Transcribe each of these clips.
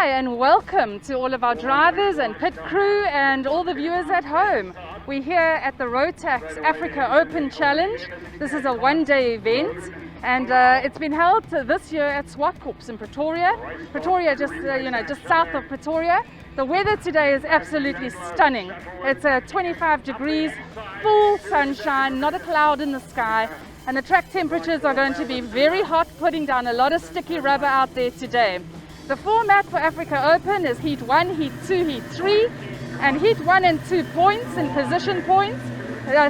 Hi and welcome to all of our drivers and pit crew and all the viewers at home. We're here at the Rotax Africa Open Challenge. This is a one-day event and it's been held this year at Zwartkops in Pretoria. Pretoria just south of Pretoria. The weather today is absolutely stunning. It's 25 degrees, full sunshine, not a cloud in the sky. And the track temperatures are going to be very hot, putting down a lot of sticky rubber out there today. The format for Africa Open is Heat 1, Heat 2, Heat 3, and Heat 1 and 2 points and position points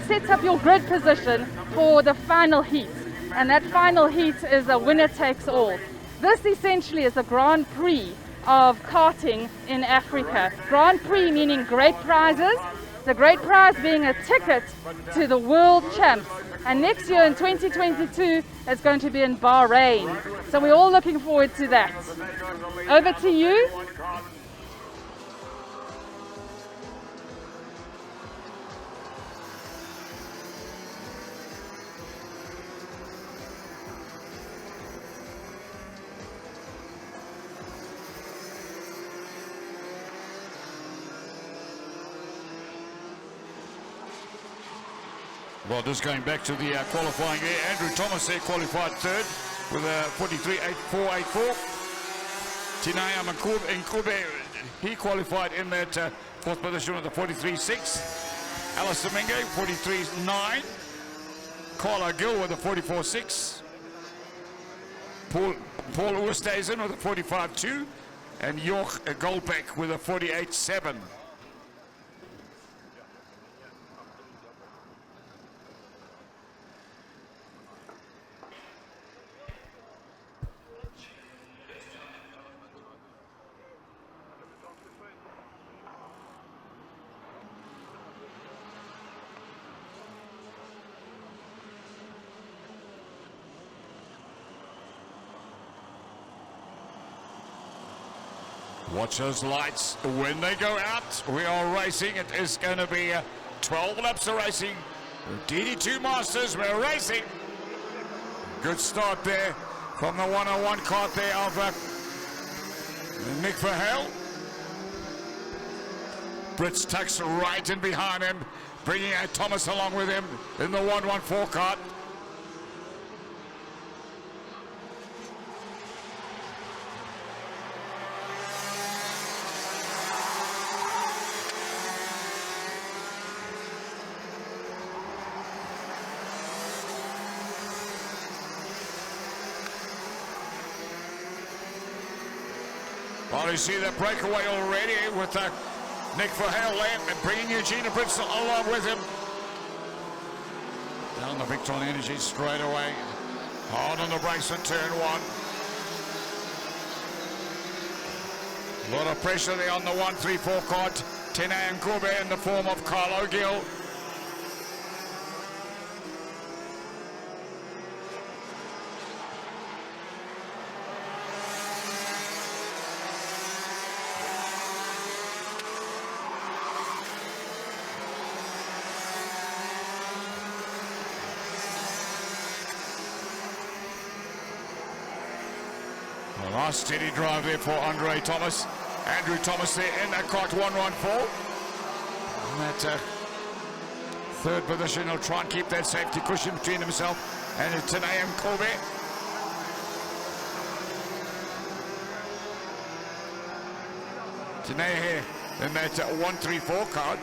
sets up your grid position for the final heat. And that final heat is a winner takes all. This essentially is a Grand Prix of karting in Africa. Grand Prix meaning great prizes, the great prize being a ticket to the World Champs. And next year in 2022, it's going to be in Bahrain. So we're all looking forward to that. Over to you. Well, just going back to the qualifying there, Andrew Thomas there qualified third with a 43.8484. Tinaya Nkube, he qualified in that fourth position with a 43.6. Alice Domingue, 43.9. Carla Gill with a 44.6. Paul Oosthuizen with a 45.2. And Jorg Goldbeck with a 48.7. Watch those lights. When they go out, we are racing. It is going to be 12 laps of racing. DD2 Masters, we're racing. Good start there from the 101 kart there of Nick Verheul. Brits tucks right in behind him, bringing Thomas along with him in the 114 kart. Well, you see that breakaway already with Nick Verheul and bringing Eugenia Brits along with him. Down the Victron Energy straight away. Hard on the brakes in turn one. A lot of pressure there on the 134 kart. Tinaya Nkube in the form of Carlo Gill. A nice steady drive there for Andrew Thomas there in that kart 114. In that third position, he'll try and keep that safety cushion between himself and Tinaya Nkube. Tinaya here in that 134 kart.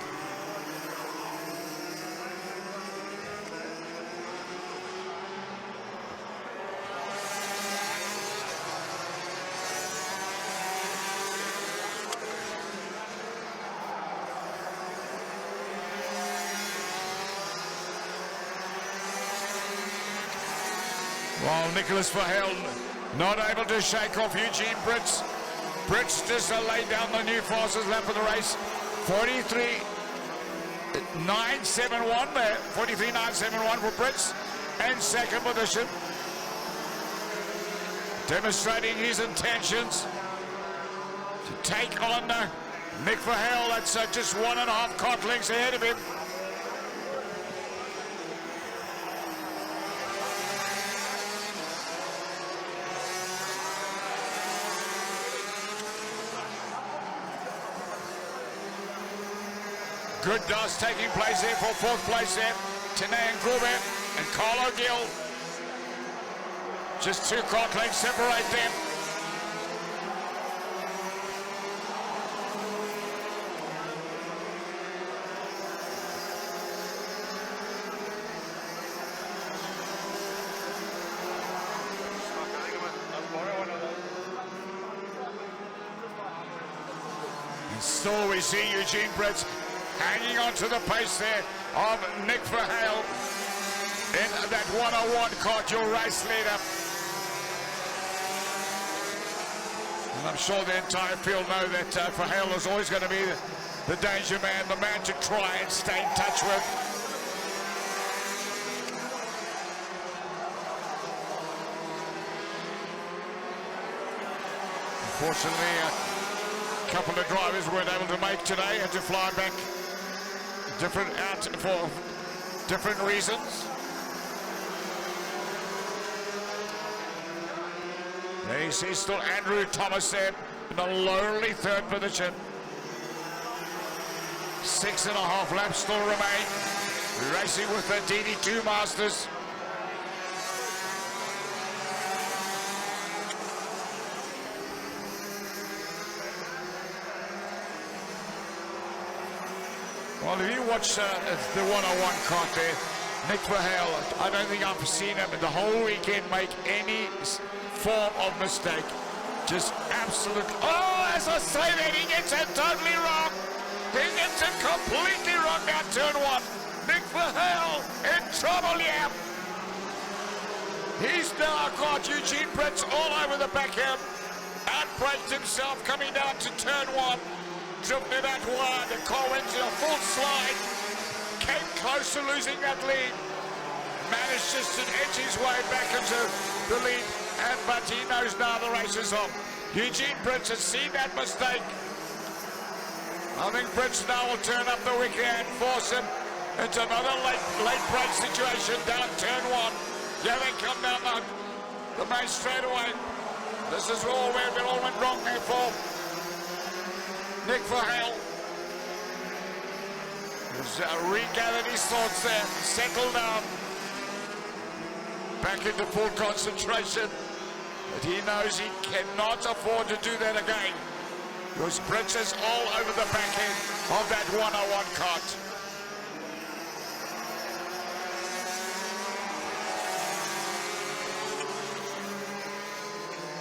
Well, Nicholas Verheul not able to shake off Eugene Brits. Brits just laid down the new fastest lap of the race. 43.971 there. 43.971 for Brits. And second position. Demonstrating his intentions to take on Nick Verheul. That's just 1.5 kart lengths ahead of him. Good dust taking place there for fourth place there. Tene Nkube and Carlo Gill. Just 2 cart lengths separate them. And still we see Eugene Brits hanging on to the pace there of Nick Verheil in that 101 cart, your race leader. And I'm sure the entire field know that Verheil is always going to be the danger man, the man to try and stay in touch with. Unfortunately, a couple of drivers weren't able to make today, had to fly back out for different reasons. There you see still Andrew Thomas there in a lonely third position. 6.5 laps still remain. Racing with the DD2 Masters. Well, if you watch the 101 cart there, Nick Verheil, I don't think I've seen him the whole weekend make any form of mistake. Just absolute. Oh, as I say that, he gets it totally wrong. He gets it completely wrong down turn 1. Nick Verheil in trouble here. He's now got Eugene Brits all over the backhand. Outbraked himself coming down to turn 1. Drifted that wide, the car went to a full slide. Came close to losing that lead. Managed just to edge his way back into the lead. But he knows now the race is on. Eugene Brits has seen that mistake. I think Brits now will turn up the wicket and force him into another late break situation down turn 1. Yeah, they come down the main straightaway. This is all where it all went wrong there for Nick Verheil. He's regathered his thoughts there, settled down. Back into full concentration. But he knows he cannot afford to do that again. Because Brits is all over the back end of that 101 cart.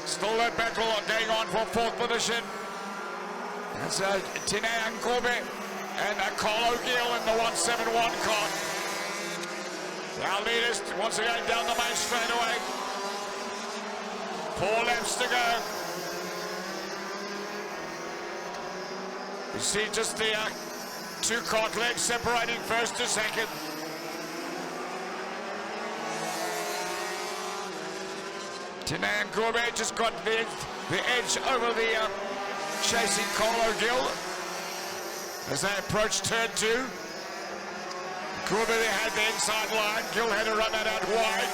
Still that battle going on for fourth position. That's Tene Nkube and Carlo Gill in the 171 cart. Our leaders once again down the main straightaway. 4 laps to go. You see just the 2 cart legs separating first to second. Tene Nkube just got the edge over the chasing Carlo Gill as they approach turn 2. Nkube they had the inside line. Gill had to run that out wide.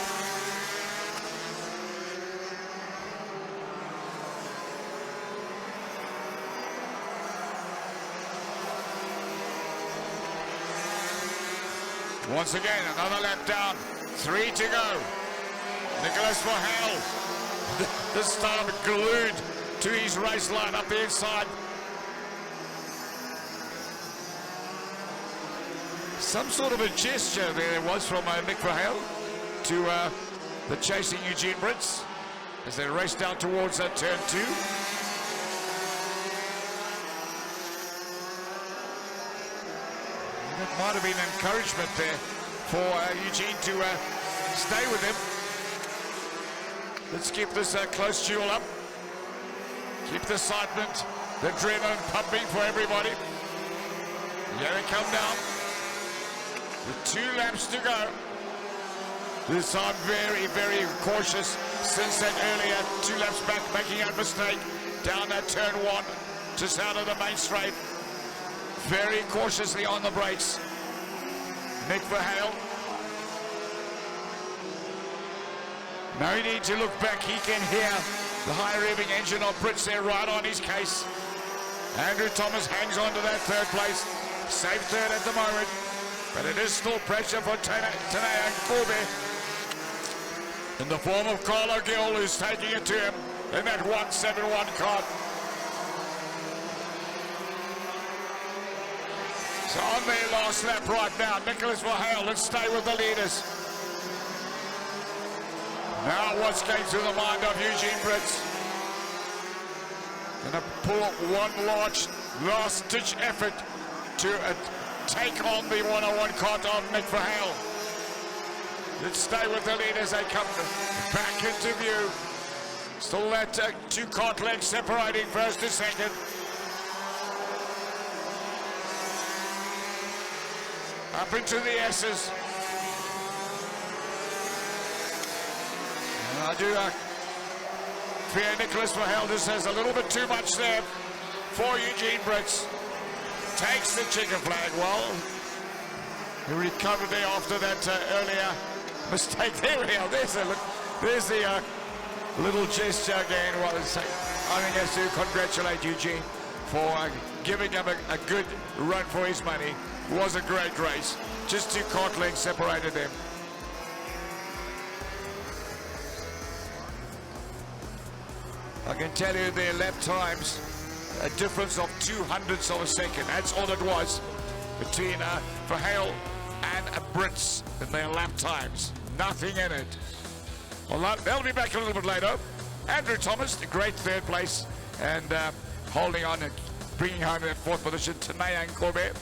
Once again, another lap down. 3 to go. Nicholas Verheil, this time glued to his race line up the inside. Some sort of a gesture there was from Nick Verheil to the chasing Eugene Brits as they race down towards that turn 2. That might have been encouragement there for Eugene to stay with him. Let's keep this close duel up. Keep the excitement, the adrenaline pumping for everybody. Here they come down. With 2 laps to go. This time very, very cautious since that earlier 2 laps back, making a mistake down that turn 1, just out of the main straight. Very cautiously on the brakes. Nick Verheil. No need to look back. He can hear the high revving engine of Brits there right on his case. Andrew Thomas hangs on to that 3rd place. Safe third at the moment, but it is still pressure for Tanea and Kobe in the form of Carlo Gill, who's taking it to him in that 171 cart. So on their last lap right now, Nicholas Verheul, let's stay with the leaders. Now what's going through the mind of Eugene Brits? Gonna pull one large last-ditch effort to take on the 101 cart of Nick Verheul. Let's stay with the leaders. They come back into view. Still that two cart lengths separating first to second. Up into the S's. And I do fear Nicholas Verheul just has a little bit too much there for Eugene Brits. Takes the chicken flag. Well, he recovered there after that earlier mistake. There we are. There's the little gesture again. Well, I think he has to congratulate Eugene for giving him a good run for his money. It was a great race. Just two cart lengths separated them. I can tell you their lap times, a difference of 200ths of a second. That's all it was between Verheul and Brits in their lap times. Nothing in it. Well, they'll be back a little bit later. Andrew Thomas, the great third place, and holding on and bringing home that fourth position. Tanea Nkobe,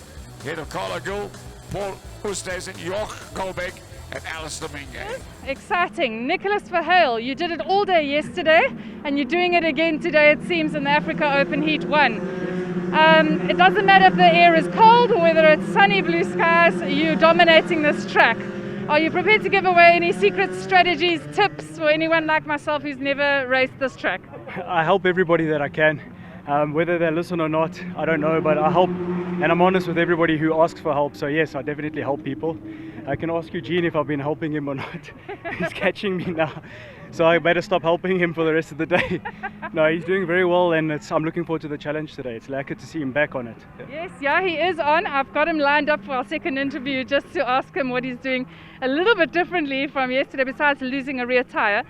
head of Carlo Gill, Paul Oosthuizen, Joch Goldbeck, and Alistair Minge. Exciting. Nicholas Verheul, you did it all day yesterday, and you're doing it again today, it seems, in the Africa Open Heat 1. It doesn't matter if the air is cold or whether it's sunny blue skies, you're dominating this track. Are you prepared to give away any secret strategies, tips for anyone like myself who's never raced this track? I help everybody that I can. Whether they listen or not, I don't know, but I help, and I'm honest with everybody who asks for help. So yes, I definitely help people. I can ask Eugene if I've been helping him or not. He's catching me now, so I better stop helping him for the rest of the day. No, he's doing very well, and I'm looking forward to the challenge today. It's lekker to see him back on it. Yes, yeah, he is on. I've got him lined up for our second interview just to ask him what he's doing a little bit differently from yesterday, besides losing a rear tire.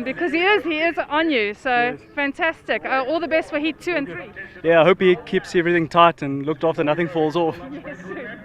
Because he is on you, so yes. Fantastic. All the best for Heat 2 and 3. Yeah, I hope he keeps everything tight and looked after nothing falls off. Yes,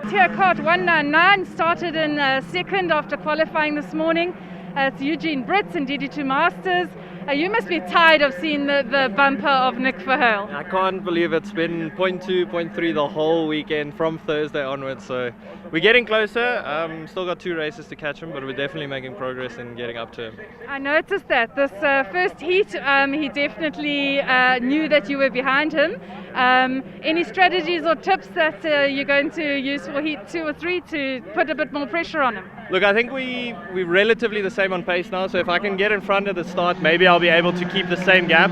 Tier Kart 199 started in second after qualifying this morning. It's Eugene Brits and DD2 Masters. You must be tired of seeing the bumper of Nick Verheul. I can't believe it's been 0.2, 0.3 the whole weekend from Thursday onwards. So we're getting closer. Still got 2 races to catch him, but we're definitely making progress in getting up to him. I noticed that this first heat, he definitely knew that you were behind him. Any strategies or tips that you're going to use for Heat 2 or 3 to put a bit more pressure on him? Look, I think we're relatively the same on pace now, so if I can get in front at the start, maybe I'll be able to keep the same gap.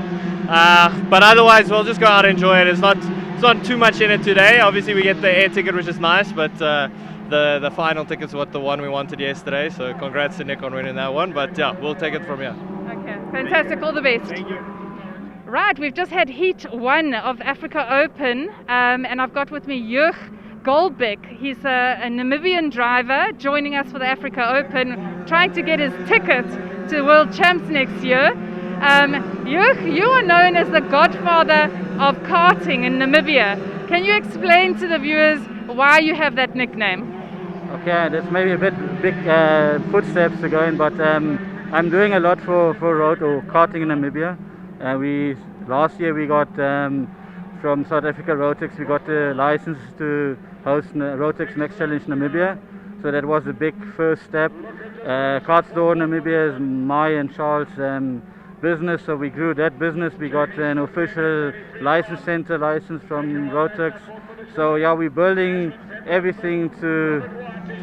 But otherwise, we'll just go out and enjoy it. It's not too much in it today. Obviously, we get the air ticket, which is nice, but the final ticket's what the one we wanted yesterday. So congrats to Nick on winning that one. But yeah, we'll take it from here. Okay, fantastic. All the best. Thank you. Right, we've just had Heat 1 of the Africa Open, and I've got with me Joch Goldbeck. He's a Namibian driver joining us for the Africa Open, trying to get his ticket to World Champs next year. Joch, you are known as the godfather of karting in Namibia. Can you explain to the viewers why you have that nickname? Okay, that's maybe a bit big footsteps to go in, but I'm doing a lot for road or karting in Namibia. Last year we got from South Africa Rotax, we got a license to host Rotax Next Challenge Namibia. So that was a big first step. Kart Store Namibia is my and Charles' business, so we grew that business. We got an official license center license from Rotax. So yeah, we're building everything to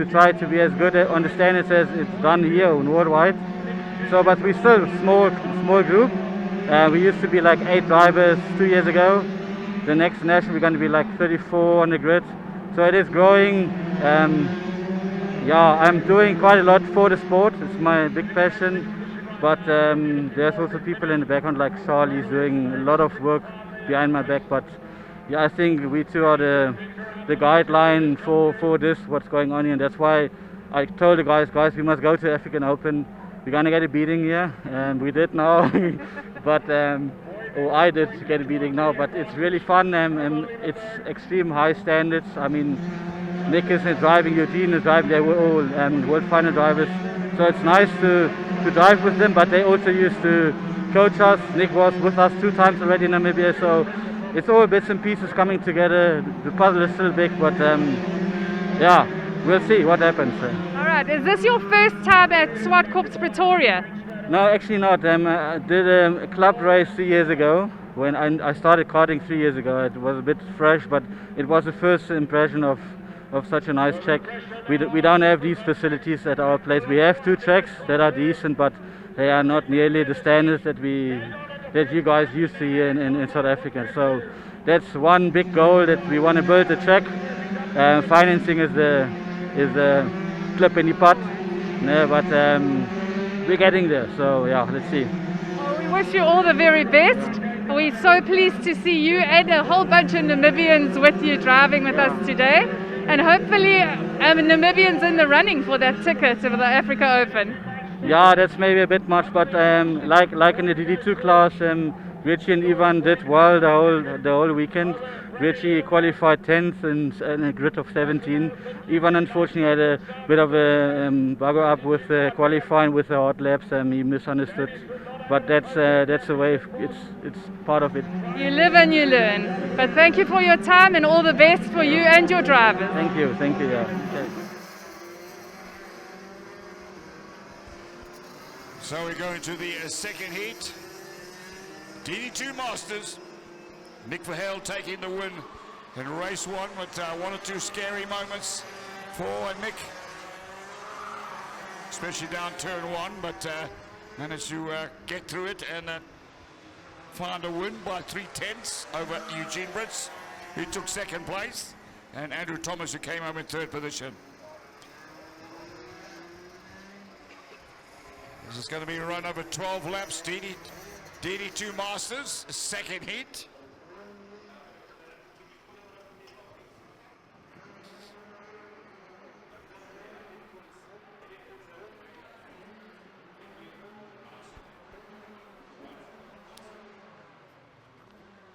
try to be as good on the standards as it's done here and worldwide. So, but we're still a small group. We used to be like 8 drivers 2 years ago. The next national we're going to be like 34 on the grid. So it is growing. Yeah, I'm doing quite a lot for the sport. It's my big passion. But there's also people in the background like Charlie's doing a lot of work behind my back. But yeah, I think we two are the guideline for this, what's going on here. And that's why I told the guys, we must go to African Open. We're gonna get a beating here, and we did now, but or I did get a beating now. But it's really fun, and it's extreme high standards. I mean, Nick is driving, Eugene is driving. They were all world final drivers, so it's nice to drive with them. But they also used to coach us. Nick was with us 2 times already in Namibia, so it's all bits and pieces coming together. The puzzle is still big, but yeah, we'll see what happens. All right, is this your first time at Zwartkops Pretoria? No, actually not. I did a club race 3 years ago when I started karting 3 years ago. It was a bit fresh, but it was the first impression of such a nice track. We don't have these facilities at our place. We have 2 tracks that are decent, but they are not nearly the standards that you guys used to here in South Africa. So that's one big goal, that we want to build a track. Financing is the clip in the pot, but we're getting there. So yeah, let's see. Well, we wish you all the very best. We're so pleased to see you and a whole bunch of Namibians with you driving with us today. And hopefully Namibians in the running for that ticket to the Africa Open. Yeah, that's maybe a bit much, but like in the DD2 class, Richie and Ivan did well the whole weekend. Richie qualified 10th in a grid of 17. Ivan unfortunately had a bit of a bugger up with qualifying with the hot laps. He misunderstood, but that's the way. It's part of it. You live and you learn. But thank you for your time, and all the best for you and your drivers. Thank you. Yeah. Okay. So we go into the second heat. DD2 Masters. Nick Verheul taking the win in race 1 with 1 or 2 scary moments for Nick, especially down turn 1, but managed to get through it and find a win by 3/10 over Eugene Brits, who took 2nd place, and Andrew Thomas, who came home in 3rd position. This is going to be run over 12 laps. DD2 Masters, 2nd heat.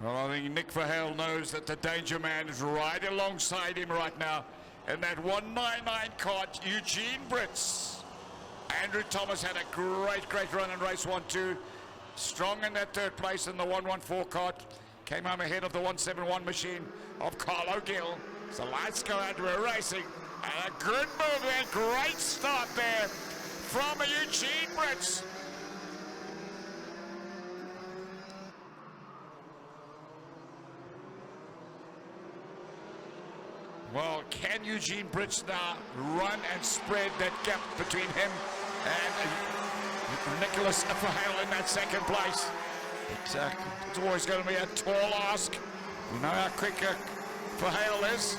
Well, I think Nick Verheul knows that the danger man is right alongside him right now. And that 199 cart, Eugene Brits. Andrew Thomas had a great run in race 1 too. Strong in that 3rd place in the 114 cart. Came home ahead of the 171 machine of Carlo Gill. So lights go out, we're racing. And a good move there, great start there from Eugene Brits. Well, can Eugene Brits now run and spread that gap between him and Nicholas Verheul in that 2nd place? It's always going to be a tall ask. We know how quick Verheul is.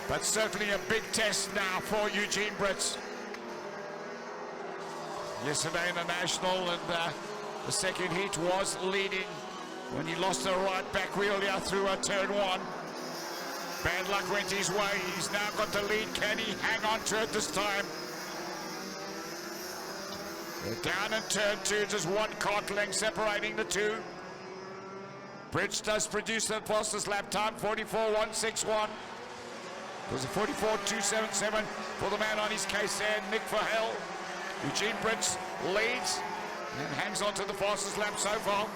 But certainly a big test now for Eugene Brits. Yesterday in the National, and the 2nd heat was leading when he lost the right back wheel here through turn 1. Bad luck went his way. He's now got the lead. Can he hang on to it this time? They're down in turn 2, just 1 cart length separating the 2. Brits does produce the fastest lap time, 44.161. It was a 44.277 for the man on his case there, Nick Verheul. Eugene Brits leads and hangs on to the fastest lap so far.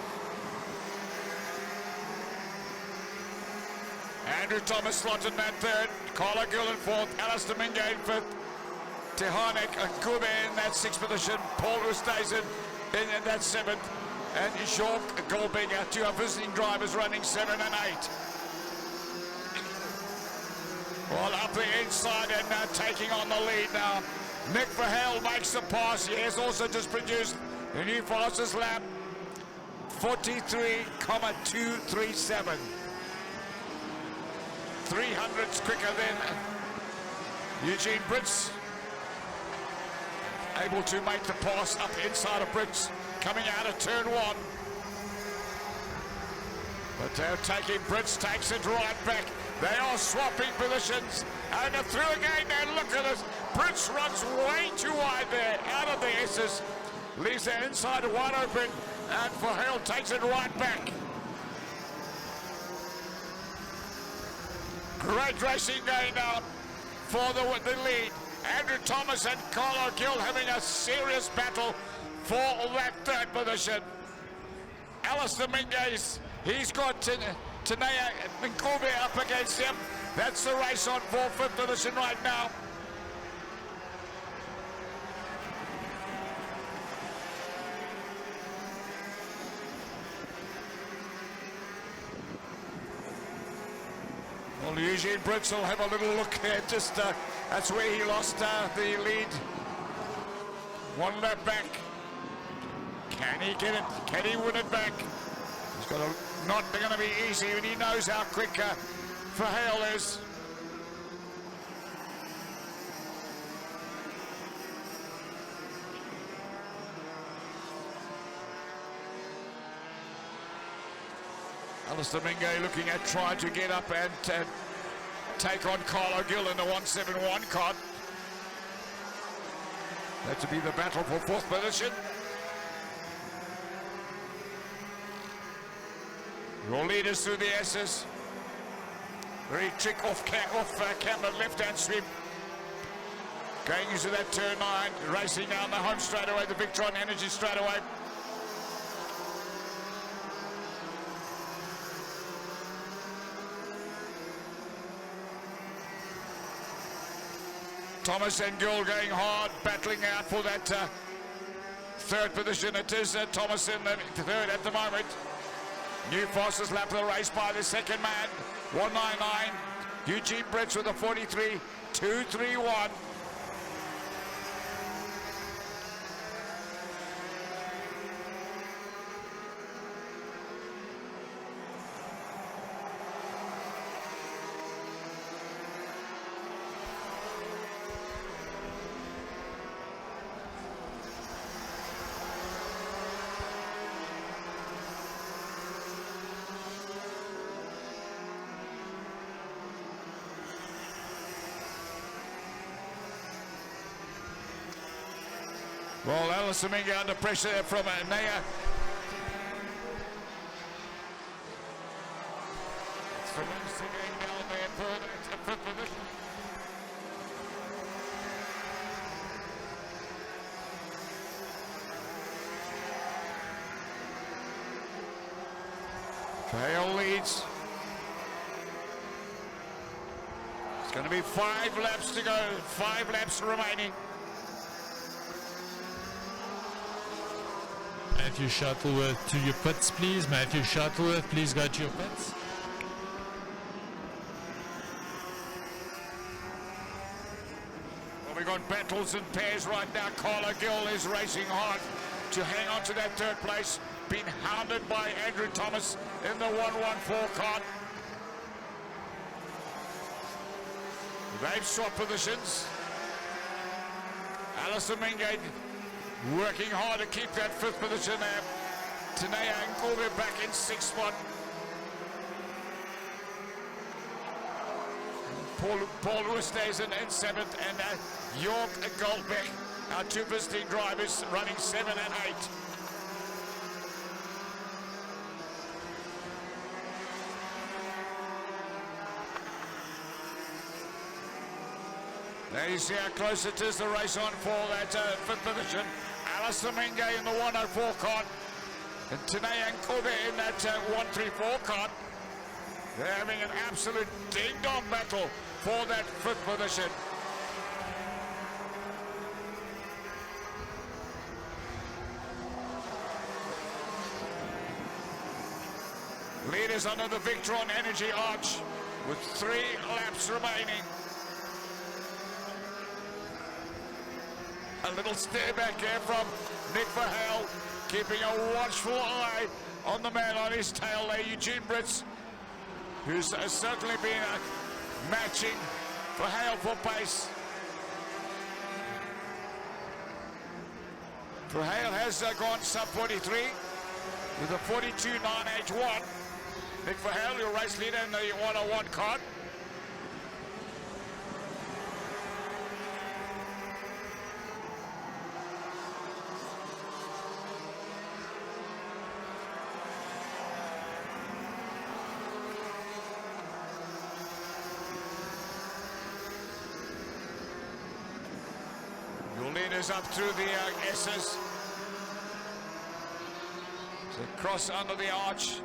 Andrew Thomas slotted in that 3rd, Carlo Gill in 4th, Alistair Minga in 5th, Tehanek and Kube in that 6th position, Paul Rusthazen in that 7th, and Jacques Goldbinger, 2 are visiting drivers running 7 and 8. Well, up the inside and now taking on the lead now. Nick Verheul makes the pass. He has also just produced the new fastest lap, 43.237. 300s quicker than Eugene Brits. Able to make the pass up inside of Brits, coming out of turn 1. But they're taking, Brits takes it right back. They are swapping positions. And through again, and look at this. Brits runs way too wide there, out of the S's. Leaves their inside wide open, and Verheul takes it right back. Great racing going now for the lead. Andrew Thomas and Carlo Gill having a serious battle for that third position. Alistair Mingays, he's got Tanea Nkube up against him. That's the race on for fifth position right now. Well, Eugene Brits will have a little look there. Just that's where he lost the lead. One lap back. Can he get it? Can he win it back? He's got not going to be easy, and he knows how quick Verheul is. Alistair Mingay looking at trying to get up and take on Carlo Gill in the 171 card. That to be the battle for fourth position. Your leaders through the S's. Very trick off camber left-hand sweep. Going into that turn 9, racing down the home straight away, the Victron Energy straight away. Thomas and Gill going hard, battling out for that third position. It is Thomas in the third at the moment. New fastest lap of the race by the second man, 199. Eugene Brits with a 43.231. Well, Alistair Minga under pressure there from Nea. So going down there further into fifth position. Verheul leads. It's going to be 5 laps to go, 5 laps remaining. Matthew Shuttleworth to your pits, please. Matthew Shuttleworth, please go to your pits. Well, we've got battles in pairs right now. Carlo Gill is racing hard to hang on to that third place. Been hounded by Andrew Thomas in the 114 cart. They've swapped positions. Alistair Mingay working hard to keep that fifth position there. Tanea Nkube back in 6th spot. Paul Lewis stays in 7th, and York Goldbeck, our 2 visiting drivers, running 7 and 8. There you see how close it is, the race on for that 5th position. Alistair Mingay in the 104 cart, and Tanea Nkube in that 134 cart. They're having an absolute ding-dong battle for that 5th position. Leaders under the Victron Energy Arch with 3 laps remaining. A little stare back here from Nick Verheul, keeping a watchful eye on the man on his tail there, Eugene Brits, who's certainly been matching Verheul for pace. Verheul has gone sub 43 with a 42.981. Nick Verheul, your race leader in the 101 cart. Your leaders up through the S's. So cross under the arch.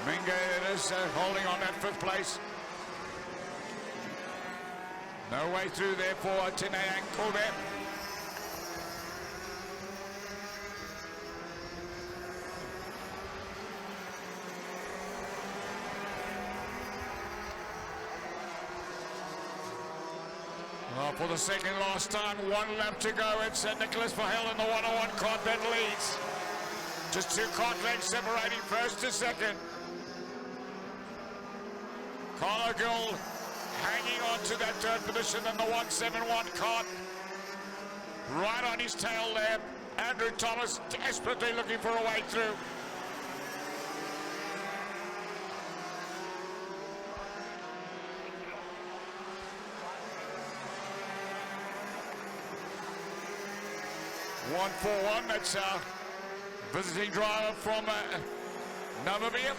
Minge is holding on that 5th place. No way through there for Tine and Kobe. Well, for the second last time, 1 lap to go. It's Nicholas Verheul in the 101 cart that leads. Just 2 cart lengths separating first to second. Carlo Gill hanging on to that 3rd position in the 171 cart. Right on his tail there. Andrew Thomas desperately looking for a way through. One, that's visiting driver from Namibia,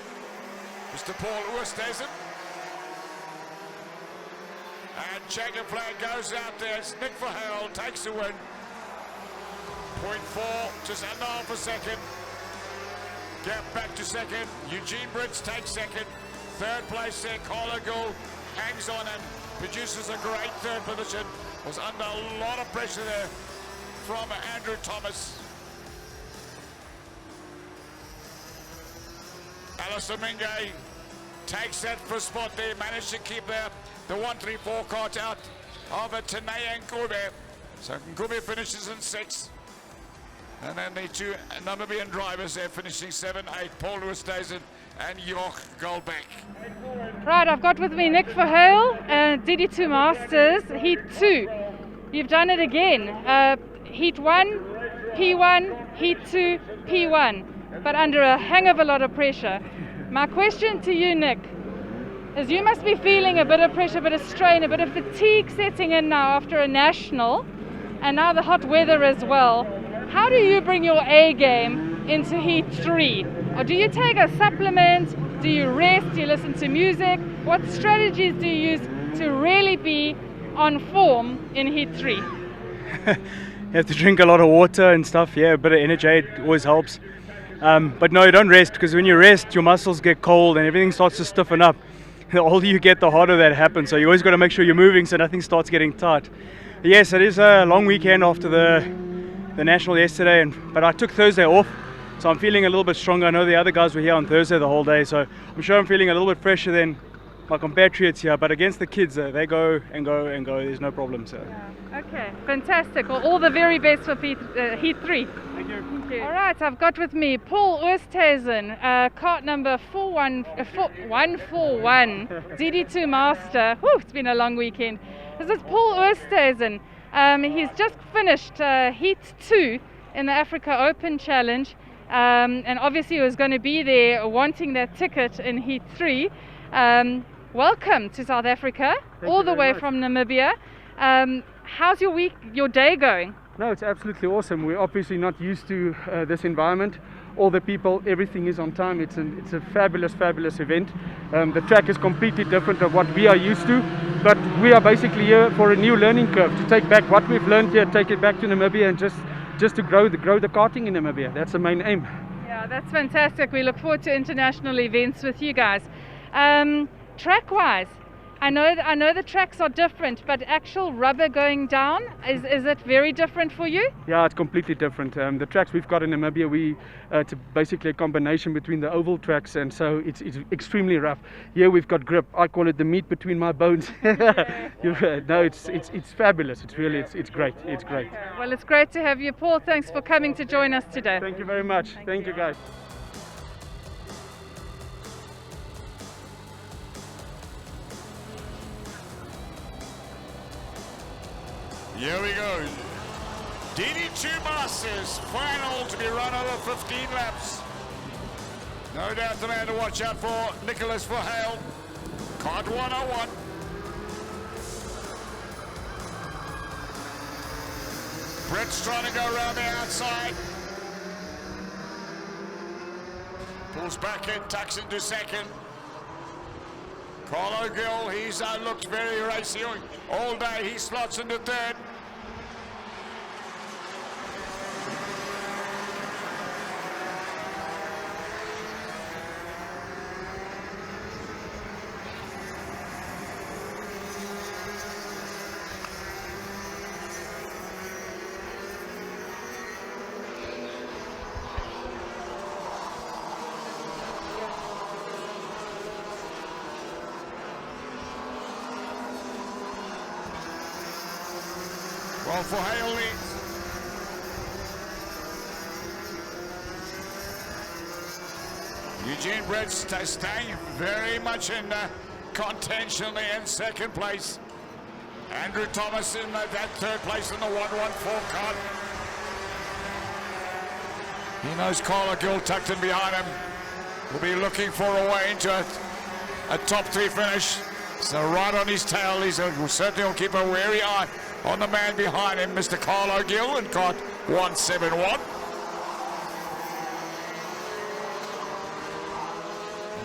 Mr. Paul Oosthuizen. And checkered flag goes out there. It's Nick Verheul takes the win. 0.4, just under half a second. Gap back to second. Eugene Brits takes second. 3rd place there, Carlo Gill hangs on and produces a great 3rd position. Was under a lot of pressure there from Andrew Thomas. Alistair Minge takes that first spot there, managed to keep the 134 cart out of Tanae and Kube. So Kube finishes in 6th. And then the 2 Namibian drivers there finishing 7, 8, Paul Oosthuizen and Joch Goldbeck. Right, I've got with me Nick Verheul, DD2 Masters, Heat 2. You've done it again. Heat 1, P1, Heat 2, P1, but under a hang of a lot of pressure. My question to you, Nick, is you must be feeling a bit of pressure, a bit of strain, a bit of fatigue setting in now after a national, and now the hot weather as well. How do you bring your A game into Heat 3? Or do you take a supplement? Do you rest? Do you listen to music? What strategies do you use to really be on form in Heat 3? You have to drink a lot of water and stuff, yeah, a bit of energy, it always helps. But no, you don't rest, because when you rest, your muscles get cold and everything starts to stiffen up. The older you get, the harder that happens, so you always got to make sure you're moving so nothing starts getting tight. Yes, it is a long weekend after the national yesterday, but I took Thursday off, so I'm feeling a little bit stronger. I know the other guys were here on Thursday the whole day, so I'm sure I'm feeling a little bit fresher than my compatriots here, but against the kids, they go and go and go, there's no problem. So. Yeah. Okay, fantastic. Well, all the very best for Heat 3. Thank you. All right, I've got with me Paul Oosthuizen, cart number 141, DD2 Master. Whew, it's been a long weekend. This is Paul Oosthuizen. He's just finished Heat 2 in the Africa Open Challenge, and obviously he was going to be there wanting that ticket in Heat 3. Welcome to South Africa, all the way from Namibia. How's your day going? No, it's absolutely awesome. We're obviously not used to this environment. All the people, everything is on time. It's a fabulous event. The track is completely different of what we are used to, but we are basically here for a new learning curve, to take back what we've learned here, take it back to Namibia, and just to grow the karting in Namibia. That's the main aim. Yeah, that's fantastic. We look forward to international events with you guys. Track-wise, I know the tracks are different, but actual rubber going down, is it very different for you? Yeah, it's completely different. The tracks we've got in Namibia, it's basically a combination between the oval tracks, and so it's extremely rough. Here we've got grip. I call it the meat between my bones. No, it's fabulous. It's great. It's great. Okay. Well, it's great to have you, Paul. Thanks for coming to join us today. Thank you very much. Thank you, guys. Here we go. DD2 Masters, final to be run over 15 laps. No doubt the man to watch out for, Nicholas Verheil, card 101. Brett's trying to go around the outside. Pulls back in, tucks into second. Carlo Gill, he's looked very racy all day. He slots into third. Well, for Hale leads. Eugene Brett staying very much in contention in second place. Andrew Thomas in that third place in the 114 car. He knows Carlo Gill tucked in behind him. Will be looking for a way into a top 3 finish. So right on his tail, he's certainly will keep a wary eye on the man behind him, Mr. Carlo Gill, and got 171.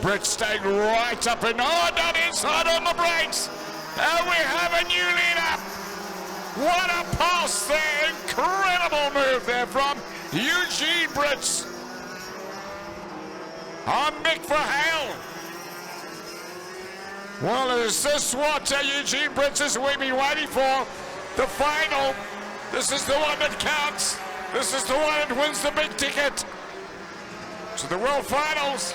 Britt staying right up and down inside on the brakes. And we have a new leader. What a pass there. Incredible move there from Eugene Britt. On Mick Verheil. Well, is this what Eugene Britt has been waiting for? The final. This is the one that counts. This is the one that wins the big ticket to the World Finals.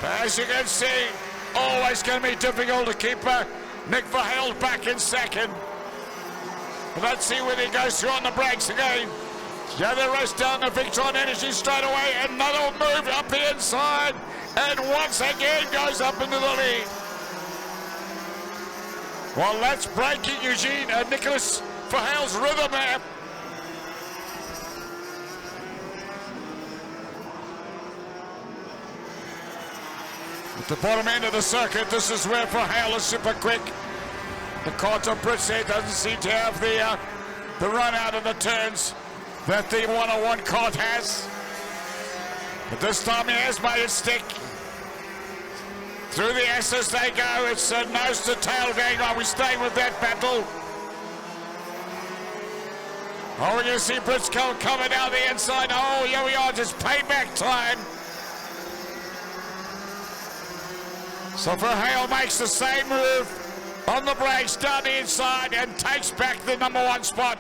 As you can see, always going to be difficult to keep Nick Verheil back in second. But let's see whether he goes through on the brakes again. Yeah, they race down the Victron Energy straight away. Another move up the inside. And once again goes up into the lead. Well, that's breaking Eugene and Nicholas Verheil's rhythm there. At the bottom end of the circuit, this is where Verheil is super quick. The cart of Britset doesn't seem to have the run out of the turns that the 101 cart has. But this time he has made it stick. Through the S's they go. It's a nose to tail going on. We're staying with that battle. Oh, we're going to see Brits coming down the inside. Oh, here we are, just payback time. So Verheil makes the same move on the brakes down the inside and takes back the #1 spot.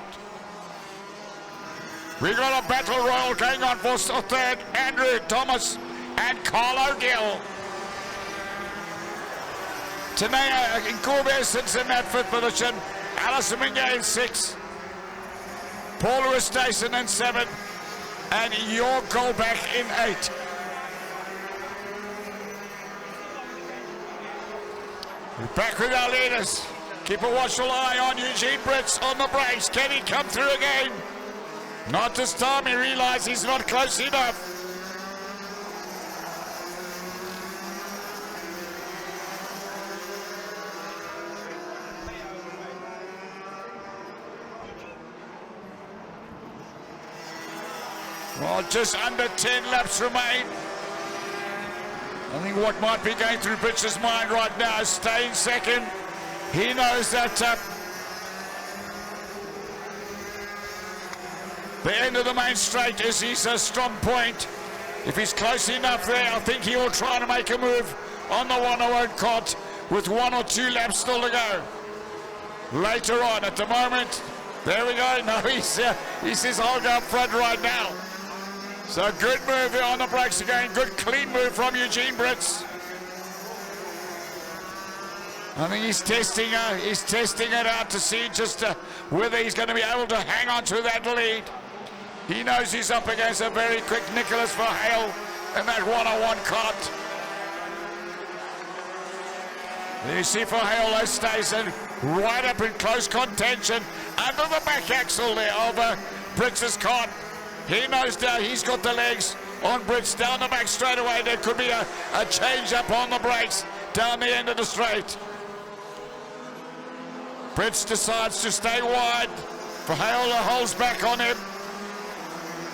We got a battle royal going on for third. Andrew Thomas and Carlo Gill. Tanea Nkobe sits in that 5th position. Alice Minga in 6th. Paul Lewis Stason in 7th. And York Goldback in 8th. We're back with our leaders. Keep a watchful eye on Eugene Britt on the brakes. Can he come through again? Not this time. He realizes he's not close enough. Well, just under 10 laps remain. I think what might be going through Britt's mind right now is staying second. He knows that the end of the main straight is his strong point. If he's close enough there, I think he will try to make a move on the 101 cart with 1 or 2 laps still to go. Later on, at the moment, there we go. No, he says, I'll go up front right now. So good move there on the brakes again. Good clean move from Eugene Britt. I think he's testing it out to see just whether he's going to be able to hang on to that lead. He knows he's up against a very quick Nicholas Verheil in that 101 cart. There you see Verheil stays in right up in close contention under the back axle there of Britz's cart. He knows now he's got the legs on Britz down the back straight away. There could be a change up on the brakes down the end of the straight. Britz decides to stay wide. Verheul holds back on him.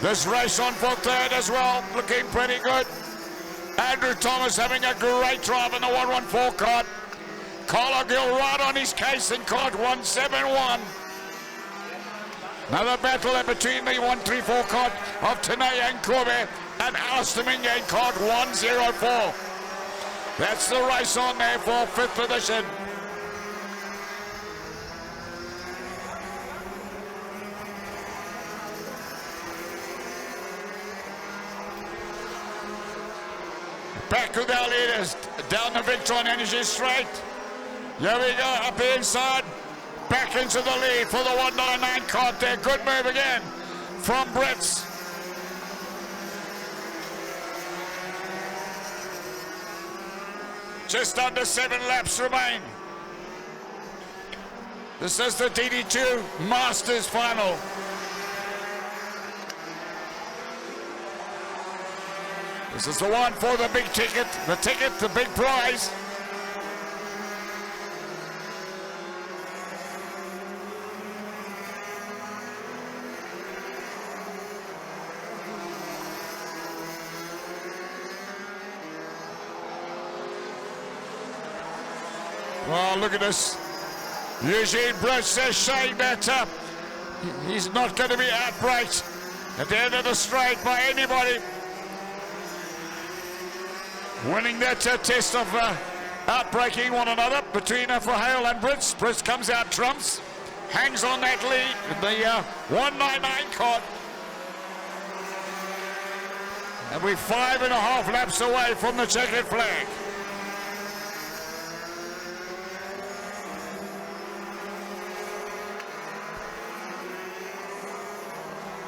This race on for third as well, looking pretty good. Andrew Thomas having a great drive in the 114 cart. Colligill right on his case in cart 171. Another battle between the 134 cart of Tanay and Kobe and Alistair Minge in cart 104. That's the race on there for 5th position. Back with our leaders down the Victron Energy straight. Here we go, up the inside. Back into the lead for the 199 cart there. Good move again from Britz. Just under 7 laps remain. This is the DD2 Masters final. This is the one for the big ticket, the big prize. Well, look at this. Eugene Britz says shame that he's not going to be outbraked at the end of the straight by anybody. Winning that test of outbraking one another between Verheul and Britz. Britz comes out trumps, hangs on that lead with the 199 cart. And we're 5.5 laps away from the checkered flag.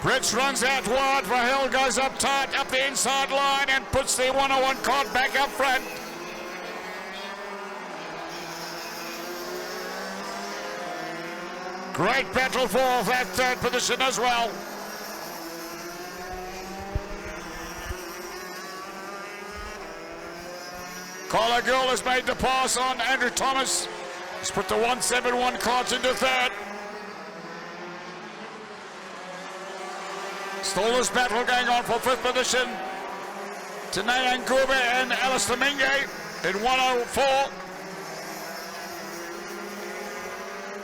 Britz runs out wide, Verheul goes up tight, up the inside line and puts the 101 cart back up front. Great battle for that third position as well. Colligill has made the pass on Andrew Thomas. He's put the 171 cart into third. Still this battle going on for 5th position. Tanay Nkube and Alistair Minge in 104.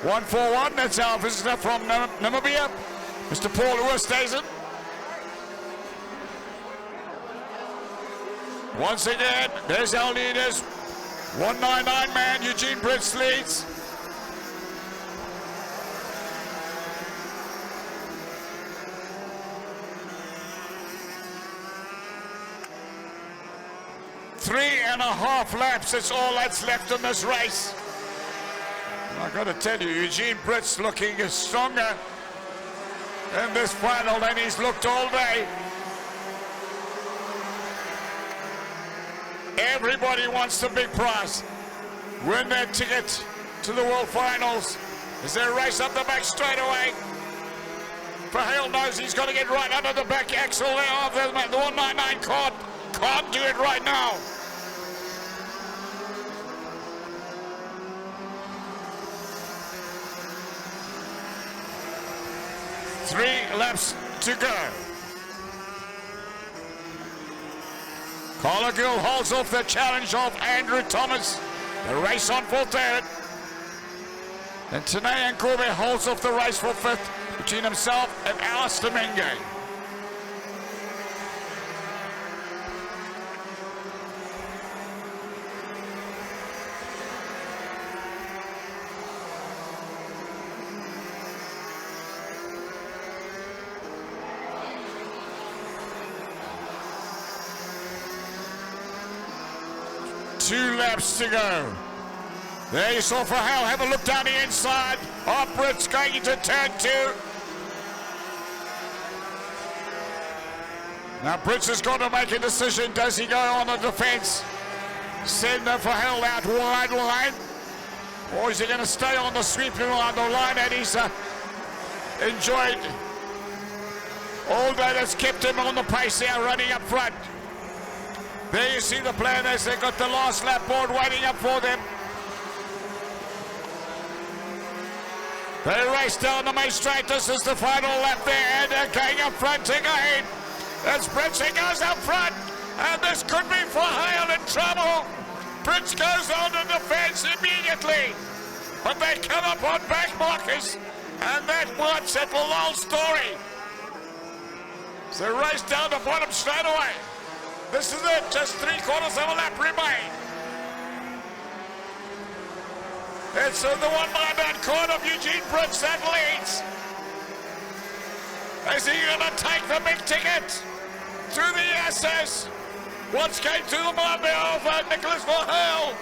141, that's our visitor from Namibia, Mr. Paul Oosthuizen. Once again, there's our leaders. 199 man, Eugene Britz leads. Three and a half laps, that's all that's left in this race. I've got to tell you, Eugene Britz looking stronger in this final than he's looked all day. Everybody wants the big prize. Win their ticket to the World Finals. Is there a race up the back straight away? Verheul knows he's got to get right under the back axle there of the 199 cart. Can't do it right now. Three laps to go. Colligill holds off the challenge of Andrew Thomas. The race on for third. And Tanay Nkube holds off the race for 5th between himself and Alistair Minge. Two laps to go. There you saw Verheul have a look down the inside. Off Britz going into turn 2. Now Britz has got to make a decision. Does he go on the defense? Send Verheul out wide line. Or is he going to stay on the sweeping line, the line that he's enjoyed all that has kept him on the pace here, running up front. There you see the planners, they've got the last lap board waiting up for them. They race down the main straight. This is the final lap there, and they're going up front again. As Prince goes up front, and this could be for Hale in trouble. Prince goes on to the fence immediately, but they come up on back blockers, and that wants it for long story. So race down the bottom straight away. This is it, just 3/4 of a lap remain. It's the 1/9 corner of Eugene Brits that leads. Is he going to take the big ticket through the SS? What's going to the Monday over Nicholas Verheul?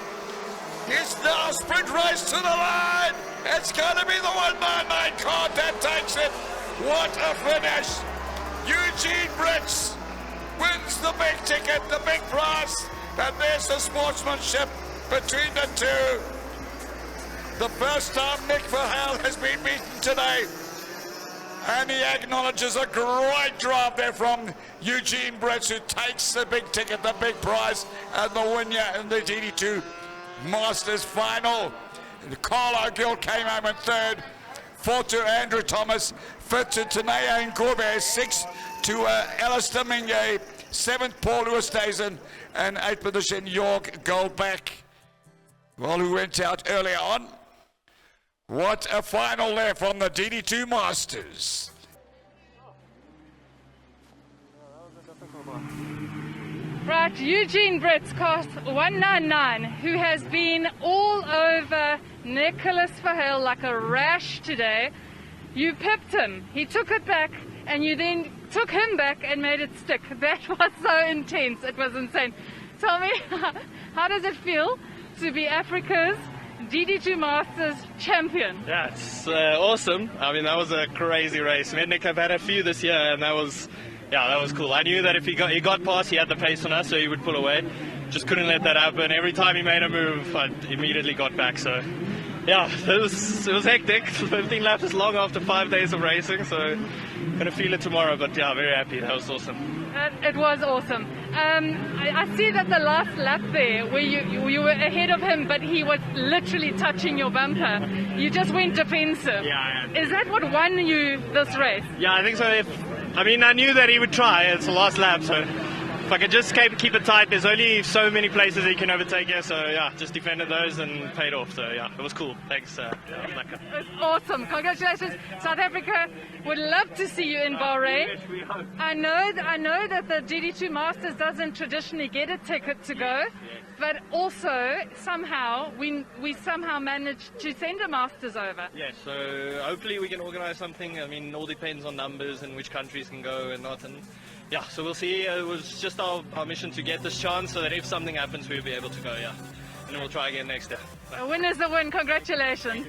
It's now sprint race to the line. It's going to be the 1/9 car that takes it. What a finish. Eugene Brits wins the big ticket, the big prize, and there's the sportsmanship between the two. The first time Nick Verheul has been beaten today, and he acknowledges a great drive there from Eugene Brits, who takes the big ticket, the big prize, and the winner in the DD2 Masters final. Carl O'Gill came home in third, fourth to Andrew Thomas, fifth to Tanea Nkobe, sixth to Alistair Minge, seventh Paul Oosthuizen, and eighth position York Goldback. Well, who went out earlier on. What a final there from the DD2 Masters. Right, Eugene Brits cost 199, who has been all over Nicholas Verheul like a rash today. You pipped him, he took it back, and you then took him back and made it stick. That was so intense, it was insane. Tell me, how does it feel to be Africa's DD2 Masters champion? Yeah, it's awesome. I mean, that was a crazy race. Me and Nick have had a few this year, and that was cool. I knew that if he got past, he had the pace on us, so he would pull away. Just couldn't let that happen. Every time he made a move, I immediately got back. So yeah, it was hectic. 15 laps is long after 5 days of racing, so gonna feel it tomorrow. But yeah, very happy. That was awesome. It was awesome. I see that the last lap there, where you were ahead of him, but he was literally touching your bumper. You just went defensive. Yeah. Is that what won you this race? Yeah, I think so. I knew that he would try. It's the last lap, so if I could just keep it tight. There's only so many places he can overtake here, so yeah, just defended those and paid off. So yeah, it was cool. Thanks, Maka. It's awesome. Congratulations. South Africa would love to see you in Bahrain. Yes, we hope. I know that the DD2 Masters doesn't traditionally get a ticket to go, but also somehow we somehow managed to send a Masters over. Yes, so hopefully we can organize something. I mean, all depends on numbers and which countries can go and not. And yeah, so we'll see. It was just our mission to get this chance so that if something happens, we'll be able to go, yeah. And then we'll try again next year. A win is a win. Congratulations.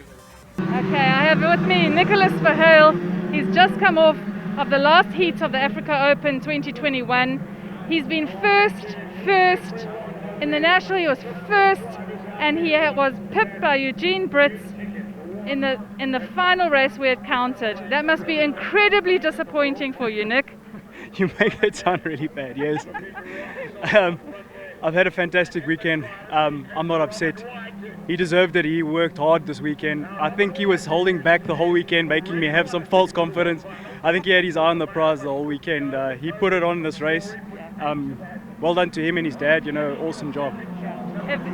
Okay, I have with me Nicholas Verheul. He's just come off of the last heat of the Africa Open 2021. He's been first in the national. He was first, and he was pipped by Eugene Brits in the final race where it counted. That must be incredibly disappointing for you, Nick. You make it sound really bad, yes. I've had a fantastic weekend. I'm not upset. He deserved it. He worked hard this weekend. I think he was holding back the whole weekend, making me have some false confidence. I think he had his eye on the prize the whole weekend. He put it on this race. Well done to him and his dad, awesome job.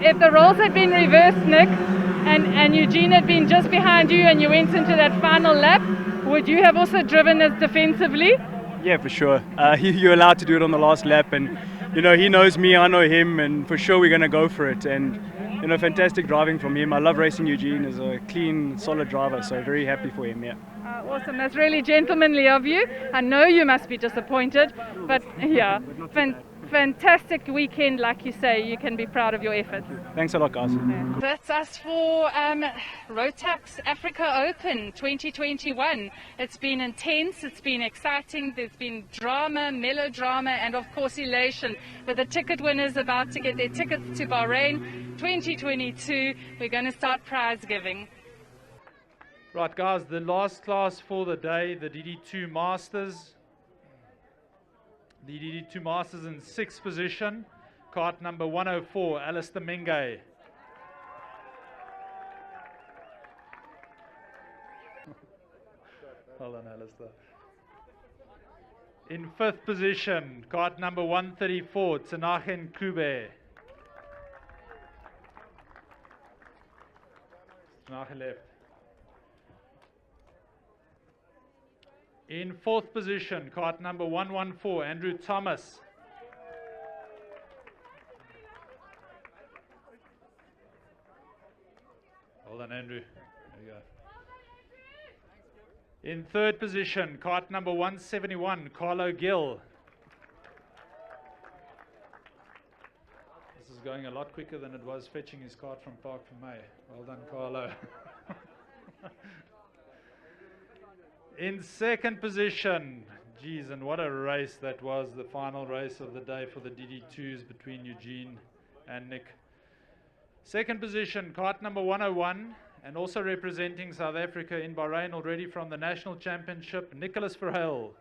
If the roles had been reversed, Nick, and Eugene had been just behind you and you went into that final lap, would you have also driven as defensively? Yeah, for sure. You're allowed to do it on the last lap, and he knows me, I know him, and for sure we're going to go for it. And fantastic driving from him. I love racing Eugene. He's a clean, solid driver, so very happy for him. Yeah. Awesome. That's really gentlemanly of you. I know you must be disappointed, but yeah, fantastic weekend, like you say. You can be proud of your efforts. Thanks a lot, guys. That's us for Rotax Africa Open 2021. It's been intense, it's been exciting, there's been drama, melodrama, and of course elation with the ticket winners about to get their tickets to Bahrain 2022. We're going to start prize giving. Right, guys, the last class for the day, the DD2 Masters. The DD2 Masters in 6th position, cart number 104, Alistair Mingay. Hold on, Alistair. In 5th position, cart number 134, Tsenachen Kube. Tsenachen left. In 4th position, cart number 114, Andrew Thomas. Hold on, Andrew. There you go. In 3rd position, cart number 171, Carlo Gill. This is going a lot quicker than it was fetching his cart from Park for May. Well done, Carlo. In 2nd position, geez, and what a race that was, the final race of the day for the DD2s between Eugene and Nick. 2nd position, cart number 101, and also representing South Africa in Bahrain already from the National Championship, Nicholas Verheul.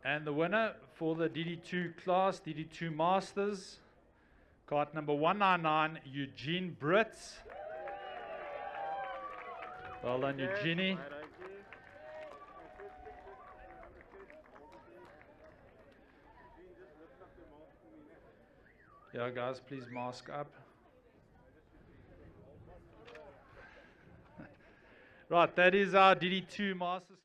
And the winner for the DD2 class, DD2 Masters, cart number 199, Eugene Brits. Well done, Eugenie. Yeah, guys, please mask up. Right, that is our DD2 Masters.